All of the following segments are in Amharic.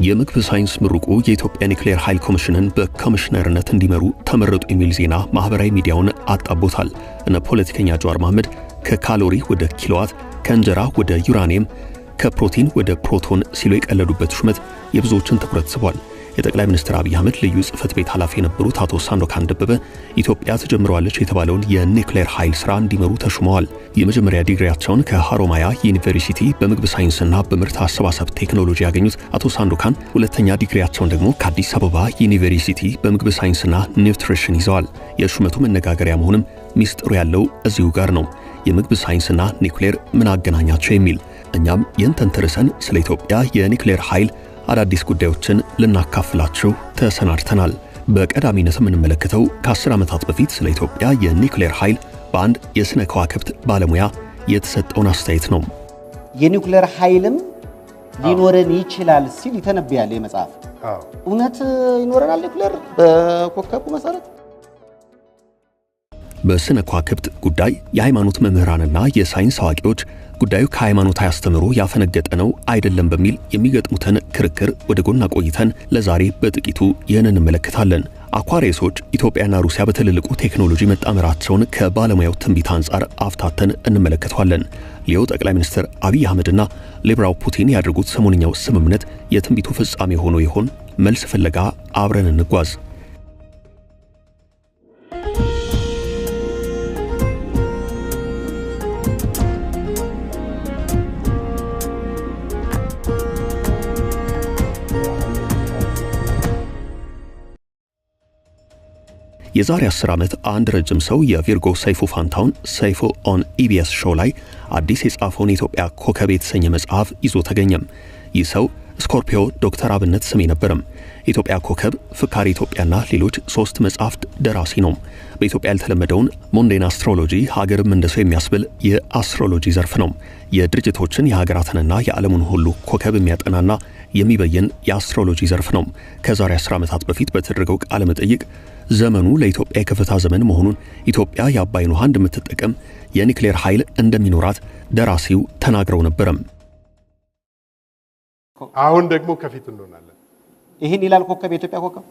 የምግብ ሳይንስ ምሩቁ የኢትዮጵያ ኒውክሌር ኃይል ኮሚሽንን በኮሚሽነርነት እንዲመሩ ተመረጡ የሚል ዜና ማህበራዊ ሚዲያውን አጣቦታል። እነ ፖለቲከኛ ጀዋር መሐመድ ከካሎሪ ወደ ኪሎዋት፣ ከእንጀራ ወደ ዩራኒየም፣ ከፕሮቲን ወደ ፕሮቶን ሲሉ የቀለዱበት ሹመት የብዙዎችን ትኩረት ስቧል። የጠቅላይ ሚኒስትር አብይ አህመድ ልዩ ጽህፈት ቤት ኃላፊ የነበሩት አቶ ሳንዶካን ደበበ ኢትዮጵያ ተጀምረዋለች የተባለውን የኒውክሌር ኃይል ስራ እንዲመሩ ተሹመዋል። የመጀመሪያ ዲግሪያቸውን ከሃሮማያ ዩኒቨርሲቲ በምግብ ሳይንስና በምርት አሰባሰብ ቴክኖሎጂ ያገኙት አቶ ሳንዶካን ሁለተኛ ዲግሪያቸውን ደግሞ ከአዲስ አበባ ዩኒቨርሲቲ በምግብ ሳይንስና ኒውትሪሽን ይዘዋል። የሹመቱ መነጋገሪያ መሆንም ሚስጥሩ ያለው እዚሁ ጋር ነው። የምግብ ሳይንስና ኒውክሌር ምን አገናኛቸው የሚል እኛም የንተንተርሰን ስለ ኢትዮጵያ የኒውክሌር ኃይል አዳዲስ ጉዳዮችን ልናካፍላችሁ ተሰናድተናል። በቀዳሚነት የምንመለከተው ከ10 ዓመታት በፊት ስለ ኢትዮጵያ የኒውክሌር ኃይል በአንድ የስነ ከዋክብት ባለሙያ የተሰጠውን አስተያየት ነው። የኒውክሌር ኃይልም ሊኖረን ይችላል ሲል ይተነብያል የመጽሐፍ እውነት ይኖረናል ኒውክሌር በኮከቡ መሰረት። በስነ ከዋክብት ጉዳይ የሃይማኖት መምህራንና የሳይንስ አዋቂዎች ጉዳዩ ከሃይማኖት አስተምሮ ያፈነገጠ ነው አይደለም በሚል የሚገጥሙትን ክርክር ወደ ጎን አቆይተን ለዛሬ በጥቂቱ ይህንን እንመለከታለን። አኳሪየሶች ኢትዮጵያና ሩሲያ በትልልቁ ቴክኖሎጂ መጣመራቸውን ከባለሙያው ትንቢት አንጻር አፍታተን እንመለከታለን። ሊዮ ጠቅላይ ሚኒስትር አብይ አህመድና ሌብራው ፑቲን ያደርጉት ሰሞንኛው ስምምነት የትንቢቱ ፍጻሜ ሆኖ ይሆን? መልስ ፍለጋ አብረን እንጓዝ። የዛሬ 10 ዓመት አንድ ረጅም ሰው የቪርጎ ሰይፉ ፋንታውን ሰይፉ ኦን ኢቢኤስ ሾው ላይ አዲስ የጻፈውን የኢትዮጵያ ኮከብ የተሰኘ መጽሐፍ ይዞ ተገኘም። ይህ ሰው ስኮርፒዮ ዶክተር አብነት ስሜ ነበርም። ኢትዮጵያ ኮከብ፣ ፍካሪ ኢትዮጵያና ሌሎች 3 መጽሐፍት ደራሲ ነው። በኢትዮጵያ ያልተለመደውን ሞንዴን አስትሮሎጂ ሀገርም እንደሰው የሚያስብል የአስትሮሎጂ ዘርፍ ነው። የድርጅቶችን የሀገራትንና የዓለሙን ሁሉ ኮከብ የሚያጠናና የሚበየን የአስትሮሎጂ ዘርፍ ነው። ከዛሬ 10 ዓመታት በፊት በተደረገው ቃለ መጠይቅ ዘመኑ ለኢትዮጵያ የከፍታ ዘመን መሆኑን፣ ኢትዮጵያ የአባይን ውሃ እንደምትጠቀም፣ የኒውክሌር ኃይል እንደሚኖራት ደራሲው ተናግረው ነበርም። አሁን ደግሞ ከፊት እንሆናለን። ይሄን ይላል ኮከብ የኢትዮጵያ ኮከብ።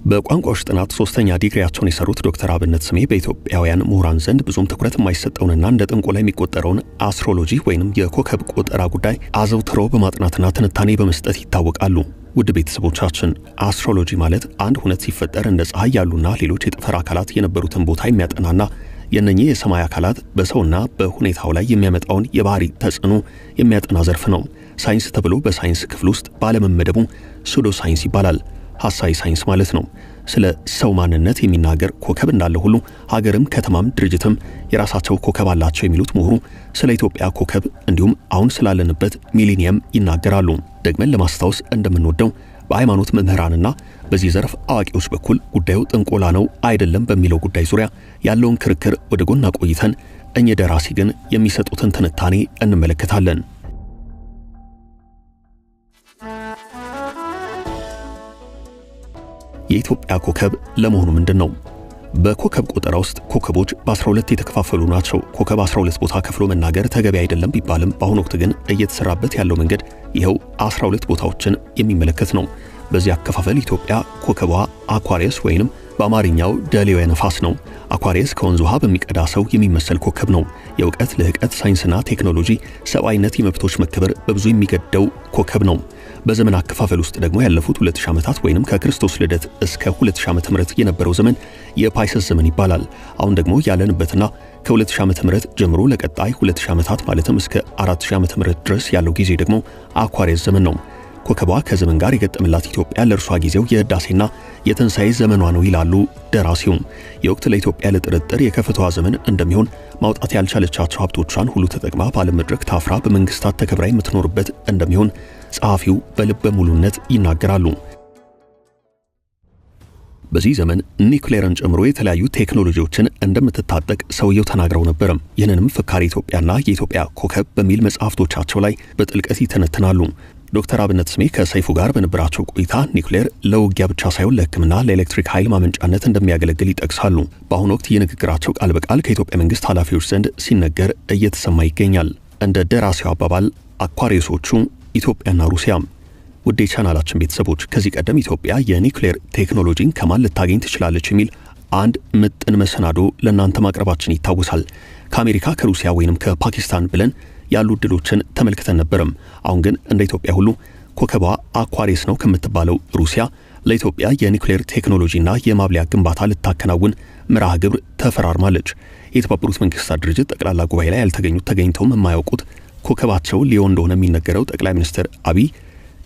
በቋንቋዎች ጥናት 3ኛ ዲግሪያቸውን የሰሩት ዶክተር አብነት ስሜ በኢትዮጵያውያን ምሁራን ዘንድ ብዙም ትኩረት የማይሰጠውንና እንደ ጥንቆላ የሚቆጠረውን አስትሮሎጂ ወይንም የኮከብ ቆጠራ ጉዳይ አዘውትረው በማጥናትና ትንታኔ በመስጠት ይታወቃሉ። ውድ ቤተሰቦቻችን አስትሮሎጂ ማለት አንድ ሁነት ሲፈጠር እንደ ፀሐይ ያሉና ሌሎች የጠፈር አካላት የነበሩትን ቦታ የሚያጠናና የነኚህ የሰማይ አካላት በሰውና በሁኔታው ላይ የሚያመጣውን የባህሪ ተጽዕኖ የሚያጠና ዘርፍ ነው። ሳይንስ ተብሎ በሳይንስ ክፍል ውስጥ ባለመመደቡ ሱዶ ሳይንስ ይባላል። ሐሳዊ ሳይንስ ማለት ነው። ስለ ሰው ማንነት የሚናገር ኮከብ እንዳለ ሁሉ ሀገርም ከተማም ድርጅትም የራሳቸው ኮከብ አላቸው የሚሉት ምሁሩ ስለ ኢትዮጵያ ኮከብ እንዲሁም አሁን ስላለንበት ሚሊኒየም ይናገራሉ። ደግመን ለማስታወስ እንደምንወደው በሃይማኖት መምህራንና በዚህ ዘርፍ አዋቂዎች በኩል ጉዳዩ ጥንቆላ ነው አይደለም በሚለው ጉዳይ ዙሪያ ያለውን ክርክር ወደ ጎን አቆይተን እኚህ ደራሲ ግን የሚሰጡትን ትንታኔ እንመለከታለን። የኢትዮጵያ ኮከብ ለመሆኑ ምንድነው? በኮከብ ቆጠራ ውስጥ ኮከቦች በ12 የተከፋፈሉ ናቸው። ኮከብ 12 ቦታ ከፍሎ መናገር ተገቢ አይደለም ቢባልም በአሁኑ ወቅት ግን እየተሰራበት ያለው መንገድ ይሄው 12 ቦታዎችን የሚመለከት ነው። በዚህ አከፋፈል ኢትዮጵያ ኮከቧ አኳሪየስ ወይንም በአማርኛው ደሌው ነፋስ ነው። አኳሪየስ ከወንዝ ውሃ በሚቀዳ ሰው የሚመሰል ኮከብ ነው። የእውቀት ልህቀት፣ ሳይንስና ቴክኖሎጂ፣ ሰብአዊነት፣ የመብቶች መከበር በብዙ የሚገደው ኮከብ ነው። በዘመን አከፋፈል ውስጥ ደግሞ ያለፉት 2000 ዓመታት ወይንም ከክርስቶስ ልደት እስከ 2000 ዓመተ ምህረት የነበረው ዘመን የፓይሰስ ዘመን ይባላል። አሁን ደግሞ ያለንበትና ከ2000 ዓመተ ምህረት ጀምሮ ለቀጣይ 2000 ዓመታት ማለትም እስከ 4000 ዓመተ ምህረት ድረስ ያለው ጊዜ ደግሞ አኳሪየስ ዘመን ነው። ኮከቧ ከዘመን ጋር የገጠመላት ኢትዮጵያ ለእርሷ ጊዜው የህዳሴና የትንሣኤ ዘመኗ ነው ይላሉ ደራሲው። የወቅት ለኢትዮጵያ ለጥርጥር የከፍታዋ ዘመን እንደሚሆን ማውጣት ያልቻለቻቸው ሀብቶቿን ሁሉ ተጠቅማ ባለ መድረክ ታፍራ በመንግስታት ተከብራ የምትኖርበት እንደሚሆን ጸሐፊው በልበ ሙሉነት ይናገራሉ። በዚህ ዘመን ኒውክሌርን ጨምሮ የተለያዩ ቴክኖሎጂዎችን እንደምትታጠቅ ሰውየው ተናግረው ነበር። ይህንንም ፍካሪ ኢትዮጵያና የኢትዮጵያ ኮከብ በሚል መጽሐፍቶቻቸው ላይ በጥልቀት ይተነትናሉ። ዶክተር አብነት ስሜ ከሰይፉ ጋር በነበራቸው ቆይታ ኒውክሌር ለውጊያ ብቻ ሳይሆን ለሕክምና ለኤሌክትሪክ ኃይል ማመንጫነት እንደሚያገለግል ይጠቅሳሉ። በአሁኑ ወቅት የንግግራቸው ቃል በቃል ከኢትዮጵያ መንግስት ኃላፊዎች ዘንድ ሲነገር እየተሰማ ይገኛል። እንደ ደራሲው አባባል አኳሪየሶቹ ኢትዮጵያና ሩሲያ። ውድ የቻናላችን ቤተሰቦች ከዚህ ቀደም ኢትዮጵያ የኒውክሌር ቴክኖሎጂን ከማን ልታገኝ ትችላለች የሚል አንድ ምጥን መሰናዶ ለእናንተ ማቅረባችን ይታወሳል። ከአሜሪካ ከሩሲያ ወይንም ከፓኪስታን ብለን ያሉ እድሎችን ተመልክተን ነበርም። አሁን ግን እንደ ኢትዮጵያ ሁሉ ኮከቧ አኳሪየስ ነው ከምትባለው ሩሲያ ለኢትዮጵያ የኒውክሌር ቴክኖሎጂና የማብለያ ግንባታ ልታከናውን መርሃ ግብር ተፈራርማለች። የተባበሩት መንግስታት ድርጅት ጠቅላላ ጉባኤ ላይ ያልተገኙት ተገኝተውም የማያውቁት ኮከባቸው ሊዮ እንደሆነ የሚነገረው ጠቅላይ ሚኒስትር አብይ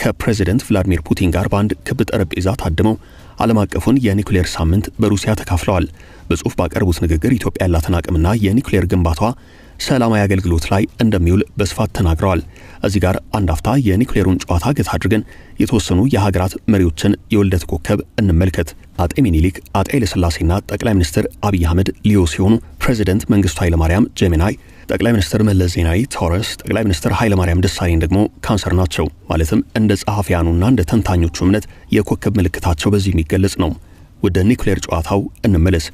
ከፕሬዚደንት ቭላዲሚር ፑቲን ጋር በአንድ ክብ ጠረጴዛ ታድመው ዓለም አቀፉን የኒውክሌር ሳምንት በሩሲያ ተካፍለዋል። በጽሁፍ ባቀረቡት ንግግር ኢትዮጵያ ያላትን አቅምና የኒውክሌር ግንባታዋ ሰላማዊ አገልግሎት ላይ እንደሚውል በስፋት ተናግረዋል። እዚህ ጋር አንድ አፍታ የኒውክሌሩን ጨዋታ ገታ አድርገን የተወሰኑ የሀገራት መሪዎችን የውልደት ኮከብ እንመልከት። አጤ ሚኒሊክ፣ አጤ ኃይለሥላሴና ጠቅላይ ሚኒስትር አብይ አህመድ ሊዮ ሲሆኑ ፕሬዚደንት መንግስቱ ኃይለማርያም ጄሚናይ፣ ጠቅላይ ሚኒስትር መለስ ዜናዊ ታውረስ፣ ጠቅላይ ሚኒስትር ኃይለማርያም ደሳለኝ ደግሞ ካንሰር ናቸው። ማለትም እንደ ጸሐፊያኑና እንደ ተንታኞቹ እምነት የኮከብ ምልክታቸው በዚህ የሚገለጽ ነው። ወደ ኒውክሌር ጨዋታው እንመለስ።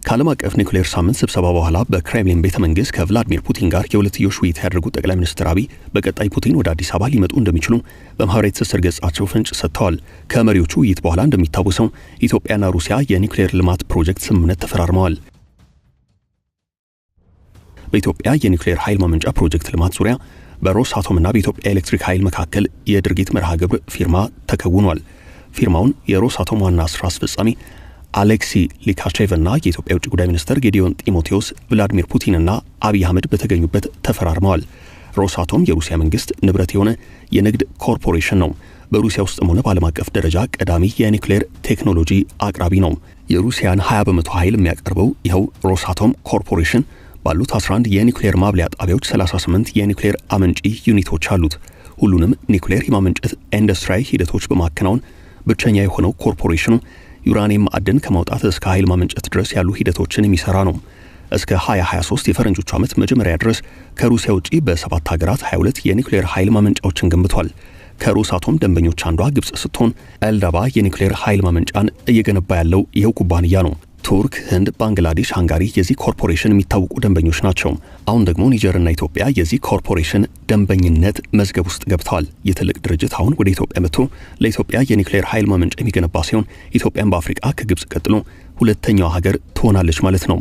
ከዓለም አቀፍ ኒውክሌር ሳምንት ስብሰባ በኋላ በክሬምሊን ቤተ መንግስት ከቭላዲሚር ፑቲን ጋር የሁለትዮሽ ውይይት ያደረጉት ጠቅላይ ሚኒስትር አብይ በቀጣይ ፑቲን ወደ አዲስ አበባ ሊመጡ እንደሚችሉ በማህበራዊ ትስስር ገጻቸው ፍንጭ ሰጥተዋል። ከመሪዎቹ ውይይት በኋላ እንደሚታወሰው ኢትዮጵያና ሩሲያ የኒውክሌር ልማት ፕሮጀክት ስምምነት ተፈራርመዋል። በኢትዮጵያ የኒውክሌር ኃይል ማመንጫ ፕሮጀክት ልማት ዙሪያ በሮሳቶምና በኢትዮጵያ ኤሌክትሪክ ኃይል መካከል የድርጊት መርሃ ግብር ፊርማ ተከውኗል። ፊርማውን የሮሳቶም ዋና ስራ አስፈጻሚ አሌክሲ ሊካቼቭና የኢትዮጵያ ውጭ ጉዳይ ሚኒስትር ጌዲዮን ጢሞቴዎስ ቭላዲሚር ፑቲንና አብይ አህመድ በተገኙበት ተፈራርመዋል። ሮሳቶም የሩሲያ መንግስት ንብረት የሆነ የንግድ ኮርፖሬሽን ነው። በሩሲያ ውስጥም ሆነ በዓለም አቀፍ ደረጃ ቀዳሚ የኒውክሌር ቴክኖሎጂ አቅራቢ ነው። የሩሲያን 20% ኃይል የሚያቀርበው ይኸው ሮሳቶም ኮርፖሬሽን ባሉት 11 የኒውክሌር ማብለያ ጣቢያዎች 38 የኒውክሌር አመንጪ ዩኒቶች አሉት። ሁሉንም ኒውክሌር የማመንጨት ኢንዱስትሪያዊ ሂደቶች በማከናወን ብቸኛ የሆነው ኮርፖሬሽኑ ዩራኒየም ማዕድን ከማውጣት እስከ ኃይል ማመንጨት ድረስ ያሉ ሂደቶችን የሚሰራ ነው። እስከ 2023 የፈረንጆቹ ዓመት መጀመሪያ ድረስ ከሩሲያ ውጪ በ7 ሀገራት 22 የኒውክሌር ኃይል ማመንጫዎችን ገንብቷል። ከሮሳቶም ደንበኞች አንዷ ግብጽ ስትሆን ኤልዳባ የኒውክሌር ኃይል ማመንጫን እየገነባ ያለው ይኸው ኩባንያ ነው። ቱርክ፣ ህንድ፣ ባንግላዴሽ፣ ሃንጋሪ የዚህ ኮርፖሬሽን የሚታወቁ ደንበኞች ናቸው። አሁን ደግሞ ኒጀርና ኢትዮጵያ የዚህ ኮርፖሬሽን ደንበኝነት መዝገብ ውስጥ ገብተዋል። የትልቅ ድርጅት አሁን ወደ ኢትዮጵያ መጥቶ ለኢትዮጵያ የኒውክሌር ኃይል ማመንጫ የሚገነባ ሲሆን ኢትዮጵያን በአፍሪካ ከግብጽ ቀጥሎ ሁለተኛዋ ሀገር ትሆናለች ማለት ነው።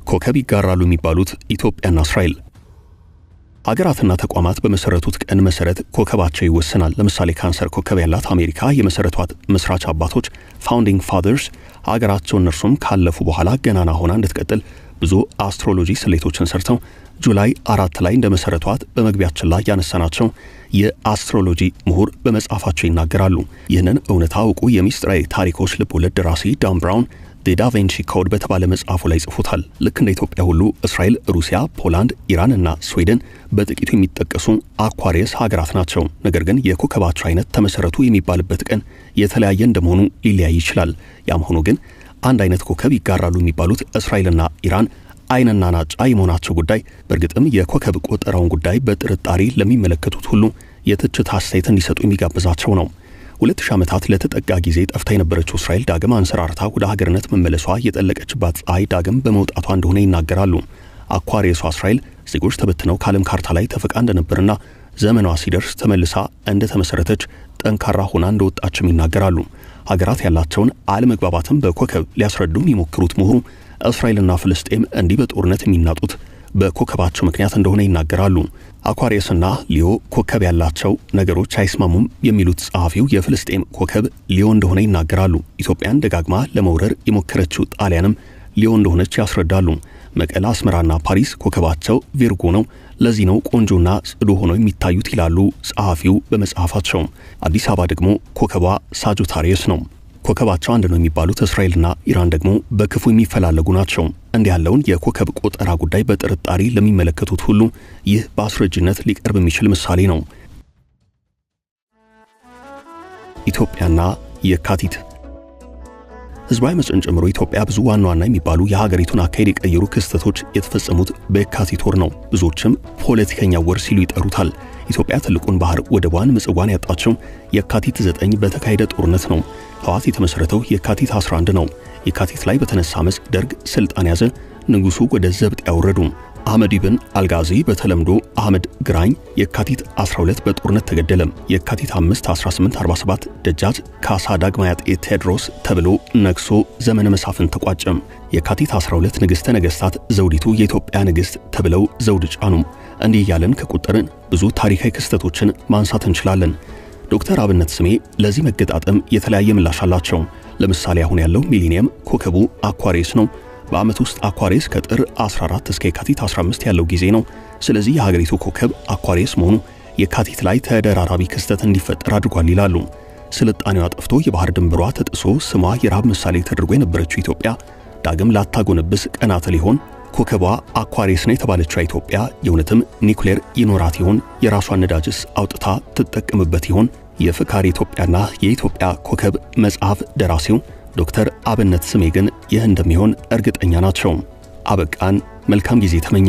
ኮከብ ይጋራሉ የሚባሉት ኢትዮጵያና እስራኤል ሀገራትና ተቋማት በመሰረቱት ቀን መሰረት ኮከባቸው ይወሰናል። ለምሳሌ ካንሰር ኮከብ ያላት አሜሪካ የመሰረቷት መስራች አባቶች ፋውንዲንግ ፋዘርስ ሀገራቸው እነርሱም ካለፉ በኋላ ገናና ሆና እንድትቀጥል ብዙ አስትሮሎጂ ስሌቶችን ሰርተው ጁላይ 4 ላይ እንደመሰረቷት በመግቢያችን ላይ ያነሳናቸው የአስትሮሎጂ ምሁር በመጽሐፋቸው ይናገራሉ። ይህንን እውነታ አውቁ የሚስጥራዊ ታሪኮች ልቦለድ ደራሲ ዳን ብራውን ዳቪንቺ ኮድ በተባለ መጽሐፉ ላይ ጽፎታል። ልክ እንደ ኢትዮጵያ ሁሉ እስራኤል፣ ሩሲያ፣ ፖላንድ፣ ኢራን እና ስዊድን በጥቂቱ የሚጠቀሱ አኳሪየስ ሀገራት ናቸው። ነገር ግን የኮከባቸው አይነት ተመሰረቱ የሚባልበት ቀን የተለያየ እንደመሆኑ ሊለያይ ይችላል። ያም ሆኖ ግን አንድ አይነት ኮከብ ይጋራሉ የሚባሉት እስራኤልና ኢራን አይንና ናጫ የመሆናቸው ጉዳይ በእርግጥም የኮከብ ቆጠራውን ጉዳይ በጥርጣሬ ለሚመለከቱት ሁሉ የትችት አስተያየት እንዲሰጡ የሚጋብዛቸው ነው። 2000 ዓመታት ለተጠጋ ጊዜ ጠፍታ የነበረችው እስራኤል ዳግም አንሰራርታ ወደ ሀገርነት መመለሷ የጠለቀችባት ፀሐይ ዳግም በመውጣቷ እንደሆነ ይናገራሉ። አኳሪየሷ እስራኤል ዜጎች ተበትነው ከዓለም ካርታ ላይ ተፈቃ እንደነበርና ዘመኗ ሲደርስ ተመልሳ እንደተመሰረተች ጠንካራ ሆና እንደወጣችም ይናገራሉ። ሀገራት ያላቸውን አለመግባባትም በኮከብ ሊያስረዱ የሚሞክሩት ምሁሩ እስራኤልና ፍልስጤም እንዲህ በጦርነት የሚናጡት በኮከባቸው ምክንያት እንደሆነ ይናገራሉ። አኳሪየስና ሊዮ ኮከብ ያላቸው ነገሮች አይስማሙም የሚሉት ጸሐፊው የፍልስጤም ኮከብ ሊዮ እንደሆነ ይናገራሉ። ኢትዮጵያን ደጋግማ ለመውረር የሞከረችው ጣሊያንም ሊዮ እንደሆነች ያስረዳሉ። መቀለ፣ አስመራና ፓሪስ ኮከባቸው ቪርጎ ነው። ለዚህ ነው ቆንጆና ጽዱ ሆነው የሚታዩት ይላሉ ጸሐፊው በመጽሐፋቸው። አዲስ አበባ ደግሞ ኮከቧ ሳጁታሪየስ ነው። ኮከባቸው አንድ ነው የሚባሉት እስራኤልና ኢራን ደግሞ በክፉ የሚፈላለጉ ናቸው። እንዲህ ያለውን የኮከብ ቆጠራ ጉዳይ በጥርጣሬ ለሚመለከቱት ሁሉ ይህ በአስረጅነት ሊቀርብ የሚችል ምሳሌ ነው። ኢትዮጵያና የካቲት ህዝባዊ አመፅን ጨምሮ ኢትዮጵያ ብዙ ዋና ዋና የሚባሉ የሀገሪቱን አካሄድ የቀየሩ ክስተቶች የተፈጸሙት በየካቲት ወር ነው። ብዙዎችም ፖለቲከኛ ወር ሲሉ ይጠሩታል። ኢትዮጵያ ትልቁን ባህር ወደቧን ምጽዋን ያጣችው የካቲት 9 በተካሄደ ጦርነት ነው። ህወሓት የተመሰረተው የካቲት 11 ነው። የካቲት ላይ በተነሳ አመፅ ደርግ ስልጣን ያዘ። ንጉሱ ወደ ዘብጥ ያወረዱ። አህመድ ኢብን አልጋዚ በተለምዶ አህመድ ግራኝ የካቲት 12 በጦርነት ተገደለ። የካቲት 5 1847 ደጃች ካሳ ዳግማዊ አጤ ቴዎድሮስ ተብሎ ነግሶ ዘመነ መሳፍንት ተቋጨ። የካቲት 12 ንግስተ ነገስታት ዘውዲቱ የኢትዮጵያ ንግስት ተብለው ዘውድ ጫኑ። እንዲህ ያለን ከቁጥርን ብዙ ታሪካዊ ክስተቶችን ማንሳት እንችላለን። ዶክተር አብነት ስሜ ለዚህ መገጣጠም የተለያየ ምላሽ አላቸው። ለምሳሌ አሁን ያለው ሚሊኒየም ኮከቡ አኳሪየስ ነው። በአመት ውስጥ አኳሪየስ ከጥር 14 እስከ የካቲት 15 ያለው ጊዜ ነው። ስለዚህ የሀገሪቱ ኮከብ አኳሪየስ መሆኑ የካቲት ላይ ተደራራቢ ክስተት እንዲፈጠር አድርጓል ይላሉ። ስልጣኔዋ ጠፍቶ የባህር ድንበሯ ተጥሶ ስሟ የረሃብ ምሳሌ ተደርጎ የነበረችው ኢትዮጵያ ዳግም ላታጎነብስ ቀናት ሊሆን ኮከቧ አኳሪየስ ነው የተባለችው ኢትዮጵያ የእውነትም ኒኩሌር ይኖራት ይሆን? የራሷን ነዳጅስ አውጥታ ትጠቀምበት ይሆን? የፍካሪ ኢትዮጵያና የኢትዮጵያ ኮከብ መጽሐፍ ደራሲው ዶክተር አብነት ስሜ ግን ይህ እንደሚሆን እርግጠኛ ናቸው። አበቃን። መልካም ጊዜ ተመኘ።